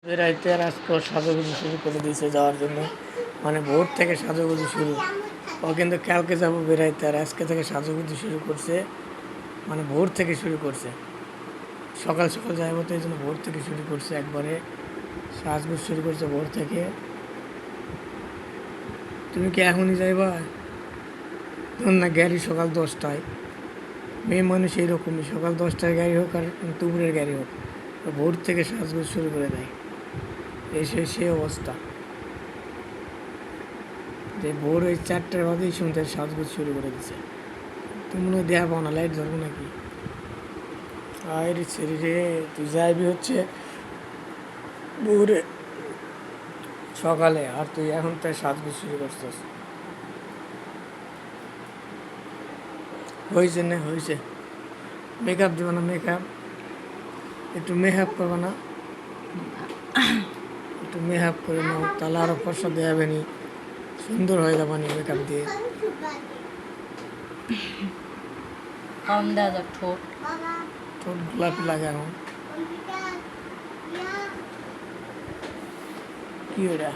বেড়াইতে আর আজকে ওর সাজুগুজু শুরু করে দিয়েছে যাওয়ার জন্য, মানে ভোর থেকে সাজুগুজু শুরু। ও কিন্তু কালকে যাবো বেড়াইতে, আর আজকে থেকে সাজুগুজু শুরু করছে, মানে ভোর থেকে শুরু করছে। সকাল সকাল যাইব তো এই জন্য ভোর থেকে শুরু করছে, একবারে সাজগুজ শুরু করছে ভোর থেকে। তুমি কি এখনই যাইবা? তখন না গাড়ি সকাল 10টায়, মেয়ে মানুষ এইরকমই, সকাল 10টায় গাড়ি হোক আর দুপুরের গাড়ি হোক, ভোর থেকে সাজগোজ শুরু করে দেয়। সে অবস্থা যে ভোর ওই 4টার বাদেই শুনতে সাজগোজ শুরু করে দিছে। তুমি মনে হয় দেয়া পাও না, লাইট ধরবো নাকি? আরে ছেড়ে রে, তুই যাইবি হচ্ছে ভোরে সকালে, আর তুই এখন তাই সাজগোজ শুরু করছিস। হয়েছে না হয়েছে, মেকআপ দেবো না? মেকআপ একটু মেকআপ করবো না? একটু মেকআপ করে নাও, তাহলে আরও ফর্সা দেওয়া নি, সুন্দর হয়ে যাবে নি মেকআপ দিয়ে। ঠোঁট ঠোঁট গোলাপি লাগে এখন। কি ওটা?